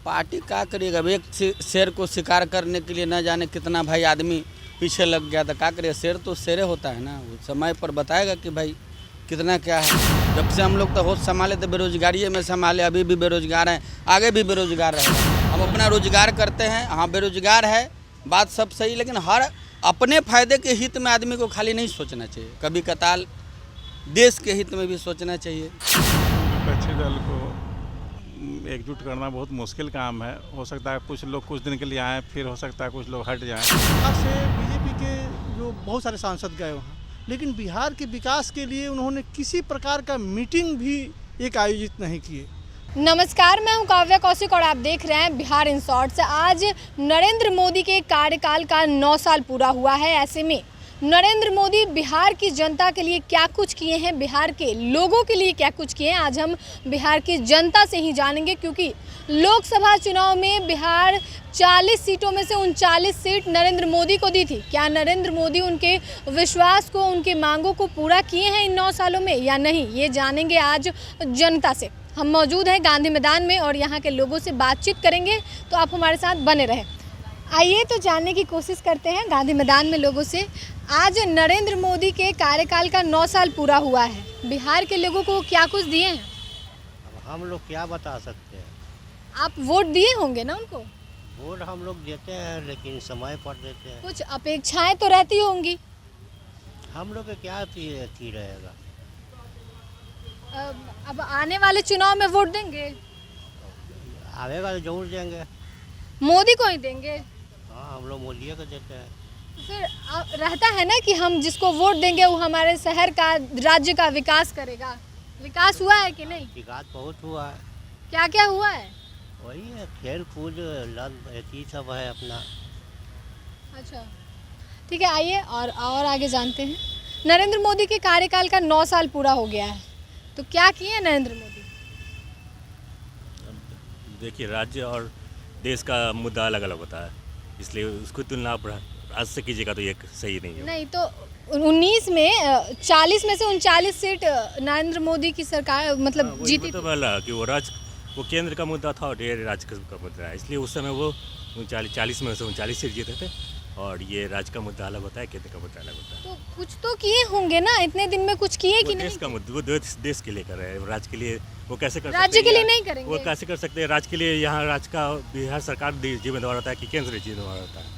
Party क्या करिएगा। अब एक शेर को शिकार करने के लिए न जाने कितना भाई आदमी पीछे लग गया था। क्या करिए, शेर तो शेर होता है ना, वो समय पर बताएगा कि भाई कितना क्या है। जब से हम लोग तो होश संभाले तो बेरोजगारी में संभाले, अभी भी बेरोजगार हैं, आगे भी बेरोजगार रहेंगे। हम अपना रोजगार करते हैं, हाँ बेरोजगार है, बात सब सही, लेकिन हर अपने फायदे के हित में आदमी को खाली नहीं सोचना चाहिए, कभी कताल देश के हित में भी सोचना चाहिए। विपक्षी दल को एकजुट करना बहुत मुश्किल काम है। हो सकता है कुछ लोग कुछ दिन के लिए आएँ, फिर हो सकता है कुछ लोग हट जाएं। बिहार से बीजेपी के जो बहुत सारे सांसद गए वहाँ, लेकिन बिहार के विकास के लिए उन्होंने किसी प्रकार का मीटिंग भी एक आयोजित नहीं किए। नमस्कार, मैं हूं काव्या कौशिक और आप देख रहे हैं बिहार इन शॉर्ट्स। आज नरेंद्र मोदी के कार्यकाल का 9 साल पूरा हुआ है। ऐसे में नरेंद्र मोदी बिहार की जनता के लिए क्या कुछ किए हैं, बिहार के लोगों के लिए क्या कुछ किए हैं, आज हम बिहार की जनता से ही जानेंगे। क्योंकि लोकसभा चुनाव में बिहार 40 सीटों में से 39 सीट नरेंद्र मोदी को दी थी। क्या नरेंद्र मोदी उनके विश्वास को, उनके मांगों को पूरा किए हैं इन 9 सालों में या नहीं, ये जानेंगे आज जनता से। हम मौजूद हैं गांधी मैदान में और यहाँ के लोगों से बातचीत करेंगे, तो आप हमारे साथ बने रहें। आइए तो जानने की कोशिश करते हैं गांधी मैदान में लोगों से। आज नरेंद्र मोदी के कार्यकाल का 9 साल पूरा हुआ है, बिहार के लोगों को क्या कुछ दिए हैं? अब हम लोग क्या बता सकते हैं। आप वोट दिए होंगे ना उनको? वोट हम लोग देते हैं, लेकिन समय पर देते हैं। कुछ अपेक्षाएं तो रहती होंगी। हम लोग के क्या थी रहेगा। अब आने वाले चुनाव में वोट देंगे? आवेगा तो जरूर देंगे। मोदी को ही देंगे? हाँ, हम लोग मोदी को देते हैं। फिर रहता है ना कि हम जिसको वोट देंगे वो हमारे शहर का, राज्य का विकास करेगा। विकास हुआ है कि नहीं? विकास बहुत हुआ है। क्या क्या हुआ है? वही है, खेल कूद ये सब है अपना। अच्छा ठीक है, आइए और आगे जानते हैं। नरेंद्र मोदी के कार्यकाल का 9 साल पूरा हो गया है, तो क्या किए हैं नरेंद्र मोदी? देखिए, राज्य और देश का मुद्दा अलग अलग होता है, इसलिए उसको तुलना आप आज से कीजिएगा तो ये सही नहीं है। नहीं तो 19 में 40 में से 39 सीट नरेंद्र मोदी की सरकार मतलब जीती तो बोला कि वो केंद्र का मुद्दा था और ये राज्य का मुद्दा है, इसलिए उस समय वो 40 में से 39 सीट जीते थे। और ये राज्य का मुद्दा अलग होता है, केंद्र का मुद्दा अलग होता है। तो कुछ तो किए होंगे ना, इतने दिन में कुछ किए कि नहीं? देश का मुद्दा, वो देश के लिए कर रहे हैं, राज्य के लिए वो कैसे कर सकते हैं? राज्य के लिए नहीं करेंगे। वो कैसे कर सकते हैं? राज्य के लिए यहाँ राज्य का बिहार सरकार जिम्मेदार होता है कि केंद्र जिम्मेदार होता है?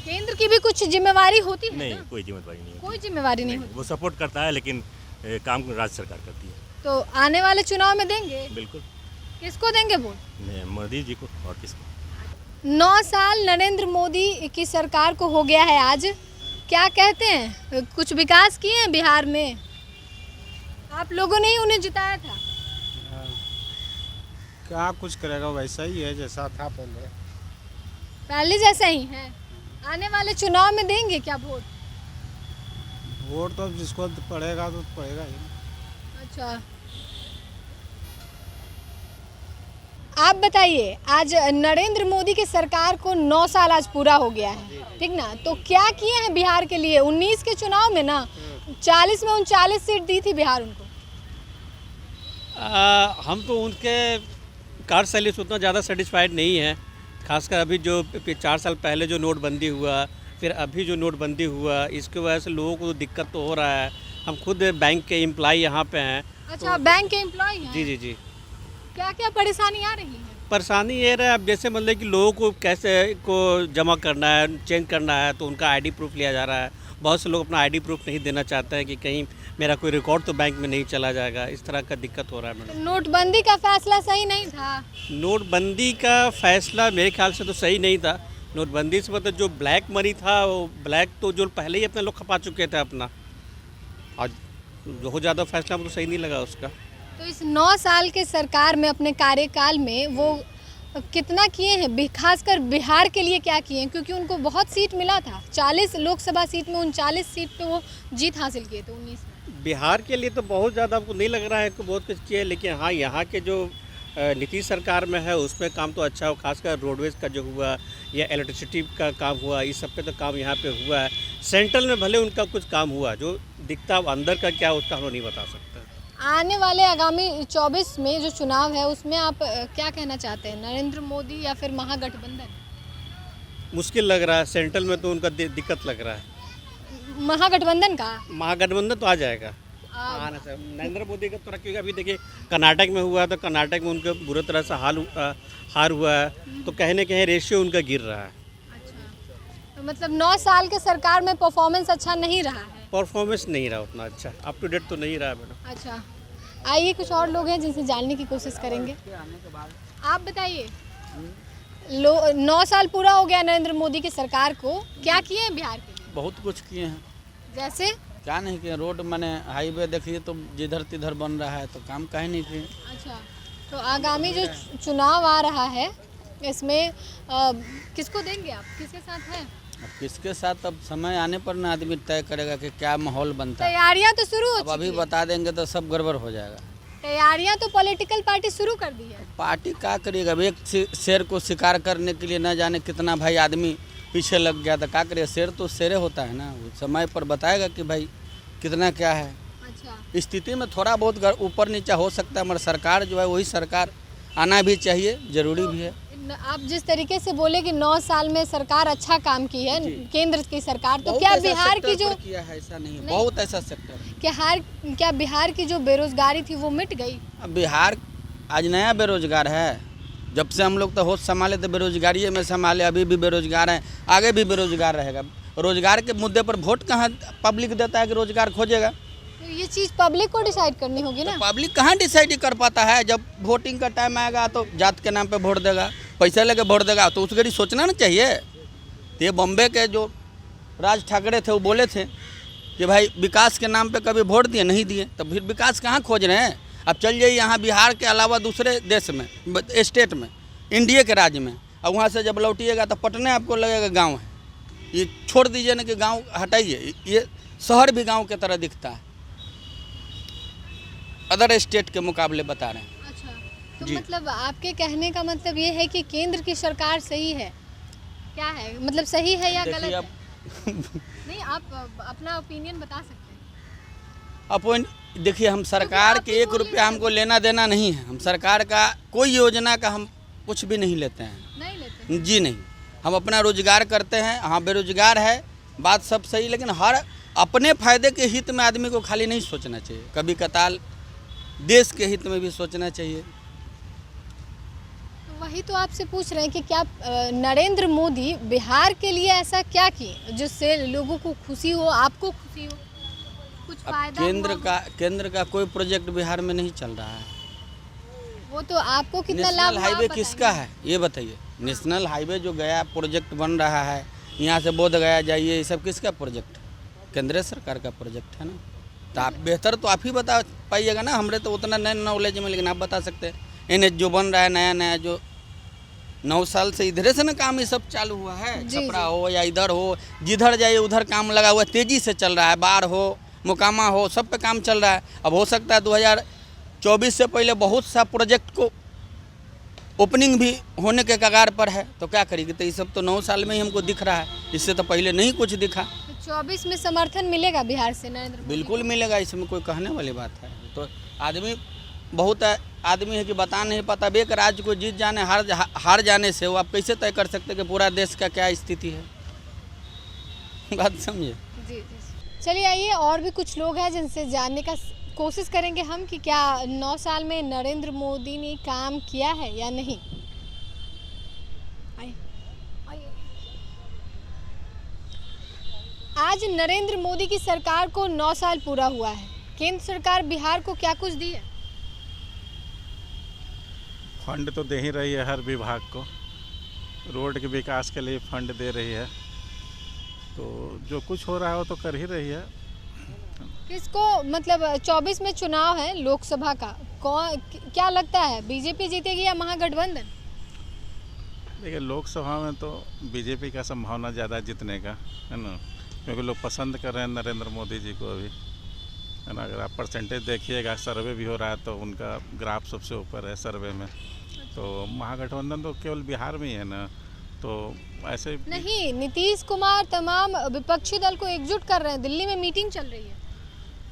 केंद्र की भी कुछ जिम्मेवारी होती है नहीं, ना? कोई जिम्मेदारी नहीं होती। कोई जिम्मेवारी नहीं होती। वो सपोर्ट करता है, लेकिन काम राज्य सरकार करती है। तो आने वाले चुनाव में देंगे? बिल्कुल। किसको देंगे वोट? मोदी जी को। और किसको? 9 साल नरेंद्र मोदी की सरकार को हो गया है आज। क्या कहते हैं, कुछ विकास किए हैं बिहार में? आप लोगों ने ही उन्हें जिताया था। क्या कुछ करेगा, वैसा ही है जैसा था पहले जैसा ही है। आने वाले चुनाव में देंगे क्या वोट? वोट तो जिसको पड़ेगा तो पड़ेगा ही। अच्छा, आप बताइए, आज नरेंद्र मोदी की सरकार को 9 साल आज पूरा हो गया है, ठीक ना? तो क्या किए हैं बिहार के लिए? 19 के चुनाव में ना 40 में 39 सीट दी थी बिहार उनको। हम तो उनके कार्यशैली से उतना ज़्यादा सेटिस्फाइड नहीं है। खासकर अभी जो 4 साल पहले जो नोटबंदी हुआ, फिर अभी जो नोटबंदी हुआ, इसकी वजह से लोगों को दिक्कत तो हो रहा है। हम खुद बैंक के एम्प्लॉय यहाँ पे हैं। अच्छा, बैंकिंग के एम्प्लॉय हैं? जी जी जी। क्या क्या परेशानी आ रही है? परेशानी ये रहा, अब जैसे मतलब कि लोगों को कैसे को जमा करना है, चेंज करना है, तो उनका आईडी प्रूफ लिया जा रहा है। बहुत से लोग अपना आईडी प्रूफ नहीं देना चाहते हैं कि कहीं मेरा कोई रिकॉर्ड तो बैंक में नहीं चला जाएगा। इस तरह का दिक्कत हो रहा है मैडम। तो नोटबंदी का फैसला सही नहीं था? नोटबंदी का फैसला मेरे ख्याल से तो सही नहीं था। नोटबंदी से मतलब जो ब्लैक मनी था, वो ब्लैक तो जो पहले ही अपने लोग खपा चुके थे अपना, और बहुत ज़्यादा फैसला मुझे सही नहीं लगा उसका। तो इस 9 साल के सरकार में, अपने कार्यकाल में वो कितना किए हैं, खासकर बिहार के लिए क्या किए हैं? क्योंकि उनको बहुत सीट मिला था, 40 लोकसभा सीट में 39 सीट पे वो जीत हासिल किए थे 19 में। बिहार के लिए तो बहुत ज़्यादा हमको नहीं लग रहा है कि बहुत कुछ किए, लेकिन हाँ, यहाँ के जो नीतीश सरकार में है उसमें काम तो अच्छा हो। खासकर रोडवेज़ का जो हुआ या इलेक्ट्रिसिटी का काम हुआ, इस सब पे तो काम यहाँ पे हुआ है। सेंट्रल में भले उनका कुछ काम हुआ, जो दिखता अंदर का क्या उसका हम नहीं बता सकते। आने वाले आगामी 24 में जो चुनाव है उसमें आप क्या कहना चाहते हैं, नरेंद्र मोदी या फिर महागठबंधन? मुश्किल लग रहा है, सेंट्रल में तो उनका दिक्कत लग रहा है। महागठबंधन का महागठबंधन तो आ जाएगा, आना चाहिए नरेंद्र मोदी का। तो क्योंकि अभी देखिए कर्नाटक में हुआ तो कर्नाटक में उनका बुरी तरह से हार हुआ है, तो कहीं ना कहीं रेशियो उनका गिर रहा है। अच्छा, तो मतलब 9 साल के सरकार में परफॉर्मेंस अच्छा नहीं रहा है? परफॉर्मेंस नहीं रहा उतना अच्छा, अप टू डेट तो नहीं रहा मैडम। अच्छा, आइए कुछ और लोग हैं जिनसे जानने की कोशिश करेंगे। आप बताइए, 9 साल पूरा हो गया नरेंद्र मोदी की सरकार को, क्या किए हैं बिहार के लिए? बहुत कुछ किए हैं। जैसे क्या नहीं किए, रोड मैंने हाईवे देखिए तो जिधर तिधर बन रहा है, तो काम काहे नहीं किए। अच्छा, तो आगामी जो चुनाव आ रहा है इसमें किसको देंगे आप, किसके साथ हैं? अब किसके साथ अब समय आने पर ना आदमी तय करेगा कि क्या माहौल बनता है। तैयारियां तो शुरू हो अब अभी चुकी है। बता देंगे तो सब गड़बड़ हो जाएगा। तैयारियां तो पॉलिटिकल पार्टी शुरू कर दी है। पार्टी क्या करेगा, अब एक शेर को शिकार करने के लिए न जाने कितना भाई आदमी पीछे लग गया था। क्या करेगा, शेर तो शेरे होता है ना, वो समय पर बताएगा कि भाई कितना क्या है। अच्छा, स्थिति में थोड़ा बहुत ऊपर नीचे हो सकता है, मगर सरकार जो है वही सरकार आना भी चाहिए, जरूरी भी है। आप जिस तरीके से बोले कि 9 साल में सरकार अच्छा काम की है, केंद्र की सरकार, तो बहुत क्या ऐसा बिहार सेक्टर की जो पर किया है, ऐसा नहीं है, बहुत ऐसा सेक्टर है। क्या बिहार की जो बेरोजगारी थी वो मिट गई? अब बिहार आज नया बेरोजगार है। जब से हम लोग तो होश संभाले तो बेरोजगारी में संभाले, अभी भी बेरोजगार हैं, आगे भी बेरोजगार रहेगा। रोजगार के मुद्दे पर वोट कहाँ पब्लिक देता है कि रोजगार खोजेगा? तो ये चीज़ पब्लिक को डिसाइड करनी होगी ना। तो पब्लिक कहाँ डिसाइड कर पाता है? जब वोटिंग का टाइम आएगा तो जात के नाम पे वोट देगा, पैसा लेके वोट देगा, तो उस घड़ी सोचना ना चाहिए। तो ये बॉम्बे के जो राज ठाकरे थे वो बोले थे कि भाई विकास के नाम पे कभी वोट दिए नहीं दिए, तो फिर विकास कहाँ खोज रहे हैं? अब चल जाइए यहाँ बिहार के अलावा दूसरे देश में, स्टेट में, इंडिया के राज्य में, अब वहाँ से जब लौटिएगा तो पटने आपको लगेगा गाँव है। ये छोड़ दीजिए ना कि गाँव हटाइए, ये शहर भी गाँव की तरह दिखता है, अदर स्टेट के मुकाबले बता रहे हैं। अच्छा, तो जी। मतलब आपके कहने का मतलब ये है कि केंद्र की सरकार सही है, क्या है मतलब सही है या गलत देखिए है? अब नहीं, आप अपना ओपिनियन बता सकते हैं। अपन देखिए, हम सरकार के 1 रुपया हमको लेना देना नहीं है। हम सरकार का कोई योजना का हम कुछ भी नहीं लेते हैं। नहीं लेते? जी नहीं, हम अपना रोजगार करते हैं। हाँ, बेरोजगार है, बात सब सही, लेकिन हर अपने फायदे के हित में आदमी को खाली नहीं सोचना चाहिए, कभी कताल देश के हित में भी सोचना चाहिए। तो वही तो आपसे पूछ रहे हैं कि क्या नरेंद्र मोदी बिहार के लिए ऐसा क्या किए जिससे लोगों को खुशी हो, आपको खुशी हो, कुछ अब फायदा हुआ? केंद्र का कोई प्रोजेक्ट बिहार में नहीं चल रहा है। वो तो आपको कितना लाभ नेशनल हुआ, हाईवे आप किसका बताइए। है ये बताइए? नेशनल हाईवे जो गया प्रोजेक्ट बन रहा है, यहाँ से बोध गया जाइए, ये सब किसका प्रोजेक्ट? केंद्र सरकार का प्रोजेक्ट है ना। तो आप बेहतर तो आप ही बता पाइएगा ना, हमरे तो उतना नए नॉलेज में, लेकिन आप बता सकते हैं। NH जो बन रहा है नया नया, जो 9 साल से इधर से ना काम ये सब चालू हुआ है, छपरा हो या इधर हो, जिधर जाइए उधर काम लगा हुआ, तेज़ी से चल रहा है। बाढ़ हो, मोकामा हो, सब पे काम चल रहा है। अब हो सकता है 2024 से पहले बहुत सा प्रोजेक्ट को ओपनिंग भी होने के कगार पर है, तो क्या करेगी? तो ये सब तो 9 साल में ही हमको दिख रहा है, इससे तो पहले नहीं कुछ दिखा। तो 24 में समर्थन मिलेगा बिहार से नरेंद्र मोदी? बिल्कुल मिलेगा, इसमें कोई कहने वाली बात है। तो आदमी बहुत आदमी है कि बता नहीं पाता। अब एक राज्य को जीत जाने हार जाने से वो आप कैसे तय कर सकते कि पूरा देश का क्या स्थिति है? बात समझे? जी जी। चलिए आइए, और भी कुछ लोग हैं जिनसे जानने का कोशिश करेंगे हम कि क्या 9 साल में नरेंद्र मोदी ने काम किया है या नहीं। आइए। आज नरेंद्र मोदी की सरकार को 9 साल पूरा हुआ है। केंद्र सरकार बिहार को क्या कुछ दी है? फंड तो दे ही रही है हर विभाग को, रोड के विकास के लिए फंड दे रही है, तो जो कुछ हो रहा है वो तो कर ही रही है। किसको मतलब 24 में चुनाव है लोकसभा का, कौन क्या लगता है बीजेपी जीतेगी या महागठबंधन? देखिए, लोकसभा में तो बीजेपी का संभावना ज़्यादा जीतने का है ना, क्योंकि लोग पसंद कर रहे हैं नरेंद्र मोदी जी को अभी, है ना। अगर आप परसेंटेज देखिएगा, सर्वे भी हो रहा है तो उनका ग्राफ सबसे ऊपर है सर्वे में। तो महागठबंधन तो केवल बिहार में ही है ना, तो ऐसे नहीं, नीतीश कुमार तमाम विपक्षी दल को एकजुट कर रहे हैं, दिल्ली में मीटिंग चल रही है।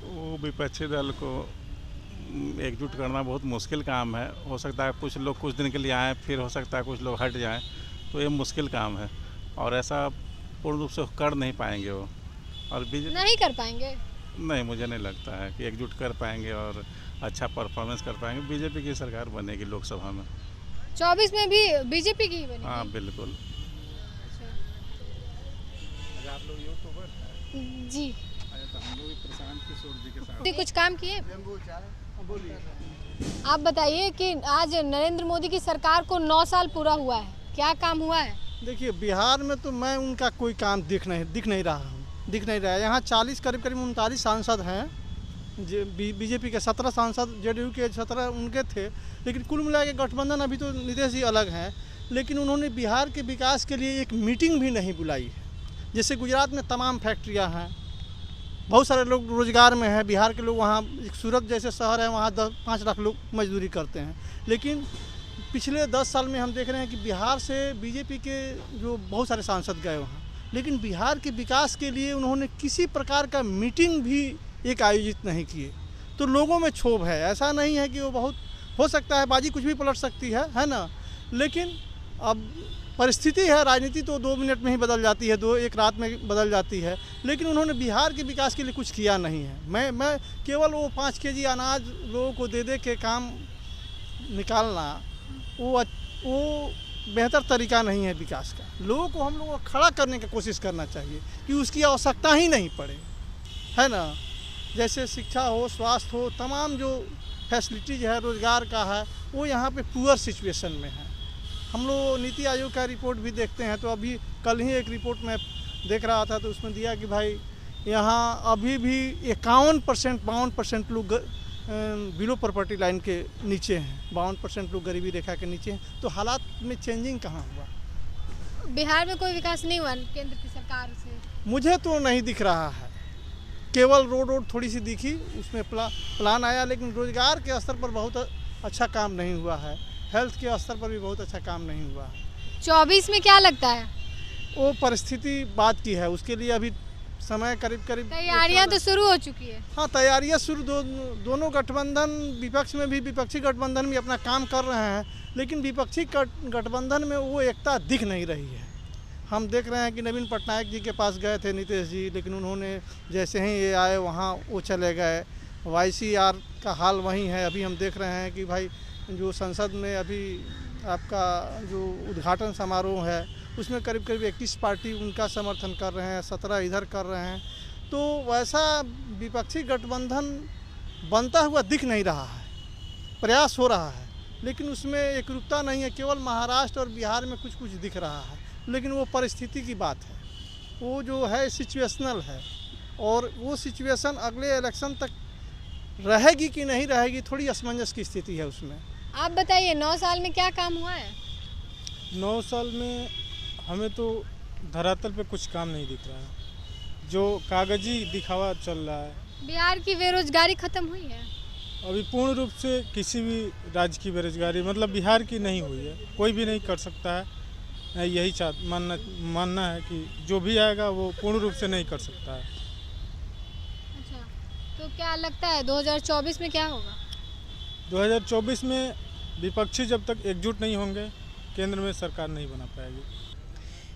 वो विपक्षी दल को एकजुट करना बहुत मुश्किल काम है। हो सकता है कुछ लोग कुछ दिन के लिए आएँ, फिर हो सकता है कुछ लोग हट जाएं, तो ये मुश्किल काम है और ऐसा पूर्ण रूप से कर नहीं पाएंगे वो। और बीजेपी नहीं कर पाएंगे? नहीं, मुझे नहीं लगता है कि एकजुट कर पाएंगे और अच्छा परफॉर्मेंस कर पाएंगे। बीजेपी की सरकार बनेगी लोकसभा में। 24 में भी बीजेपी की ही बनेगी? हाँ बिल्कुल। अच्छा। आप लोग यूट्यूबर जी, तो हम लोग भी प्रशांत किशोर जी के साथ तो कुछ काम किए? आप बताइए कि आज नरेंद्र मोदी की सरकार को 9 साल पूरा हुआ है, क्या काम हुआ है? देखिए, बिहार में तो मैं उनका कोई काम दिख नहीं रहा हूँ। यहाँ 40 करीब 39 सांसद हैं। बीजेपी के 17 सांसद, जेडीयू के 17 उनके थे, लेकिन कुल मिला के गठबंधन अभी तो नीतीश जी अलग हैं, लेकिन उन्होंने बिहार के विकास के लिए एक मीटिंग भी नहीं बुलाई है। जैसे गुजरात में तमाम फैक्ट्रियाँ हैं, बहुत सारे लोग रोजगार में हैं, बिहार के लोग वहाँ, सूरत जैसे शहर है वहाँ 5 लाख लोग मजदूरी करते हैं। लेकिन पिछले 10 साल में हम देख रहे हैं कि बिहार से बीजेपी के जो बहुत सारे सांसद गए वहाँ, लेकिन बिहार के विकास के लिए उन्होंने किसी प्रकार का मीटिंग भी एक आयोजित नहीं किए। तो लोगों में क्षोभ है। ऐसा नहीं है कि वो बहुत, हो सकता है बाजी कुछ भी पलट सकती है ना, लेकिन अब परिस्थिति है, राजनीति तो 2 मिनट में ही बदल जाती है, एक रात में बदल जाती है, लेकिन उन्होंने बिहार के विकास के लिए कुछ किया नहीं है। मैं केवल वो 5 केजी अनाज लोगों को दे के काम निकालना, वो बेहतर तरीका नहीं है विकास का। लोगों को हम लोगों को खड़ा करने की कोशिश करना चाहिए कि उसकी आवश्यकता ही नहीं पड़े, है ना। जैसे शिक्षा हो, स्वास्थ्य हो, तमाम जो फैसिलिटीज है, रोज़गार का है, वो यहाँ पे पुअर सिचुएशन में है। हम लोग नीति आयोग का रिपोर्ट भी देखते हैं, तो अभी कल ही एक रिपोर्ट में देख रहा था, तो उसमें दिया कि भाई यहाँ अभी भी 52% लोग बिलो प्रॉपर्टी लाइन के नीचे हैं, 52% लोग गरीबी रेखा के नीचे हैं। तो हालात में चेंजिंग कहाँ हुआ? बिहार में कोई विकास नहीं हुआ केंद्र की सरकार से? मुझे तो नहीं दिख रहा है। केवल रोड थोड़ी सी दिखी, उसमें प्लान आया, लेकिन रोजगार के स्तर पर बहुत अच्छा काम नहीं हुआ है। हेल्थ के स्तर पर भी बहुत अच्छा काम नहीं हुआ है। 24 में क्या लगता है? वो परिस्थिति बात की है, उसके लिए अभी समय करीब तैयारियां तो शुरू हो चुकी है। हाँ, तैयारियां शुरू, दोनों गठबंधन, विपक्ष में भी, विपक्षी गठबंधन भी अपना काम कर रहे हैं, लेकिन विपक्षी गठबंधन में वो एकता दिख नहीं रही है। हम देख रहे हैं कि नवीन पटनायक जी के पास गए थे नीतीश जी, लेकिन उन्होंने जैसे ही ये आए वहाँ वो चले गए। YCR का हाल वही है। अभी हम देख रहे हैं कि भाई जो संसद में अभी आपका जो उद्घाटन समारोह है, उसमें करीब 21 पार्टी उनका समर्थन कर रहे हैं, 17 इधर कर रहे हैं। तो वैसा विपक्षी गठबंधन बनता हुआ दिख नहीं रहा है। प्रयास हो रहा है, लेकिन उसमें एकरूपता नहीं है। केवल महाराष्ट्र और बिहार में कुछ दिख रहा है, लेकिन वो परिस्थिति की बात है, वो जो है सिचुएशनल है, और वो सिचुएशन अगले इलेक्शन तक रहेगी कि नहीं रहेगी, थोड़ी असमंजस की स्थिति है उसमें। आप बताइए 9 साल में क्या काम हुआ है? 9 साल में हमें तो धरातल पे कुछ काम नहीं दिख रहा है, जो कागजी दिखावा चल रहा है। बिहार की बेरोजगारी खत्म हुई है? अभी पूर्ण रूप से किसी भी राज्य की बेरोजगारी, मतलब बिहार की नहीं हुई है। कोई भी नहीं कर सकता है, यही मानना है कि जो भी आएगा वो पूर्ण रूप से नहीं कर सकता है। अच्छा, तो क्या लगता है 2024 में क्या होगा? 2024 में विपक्षी जब तक एकजुट नहीं होंगे, केंद्र में सरकार नहीं बना पाएगी।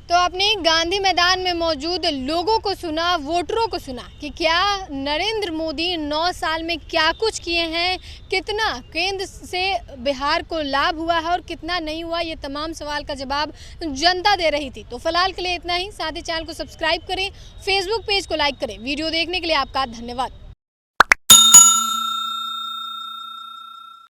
तो आपने गांधी मैदान में मौजूद लोगों को सुना, वोटरों को सुना कि क्या नरेंद्र मोदी 9 साल में क्या कुछ किए हैं, कितना केंद्र से बिहार को लाभ हुआ है और कितना नहीं हुआ। ये तमाम सवाल का जवाब जनता दे रही थी। तो फिलहाल के लिए इतना ही। साथ ही चैनल को सब्सक्राइब करें, फेसबुक पेज को लाइक करें। वीडियो देखने के लिए आपका धन्यवाद।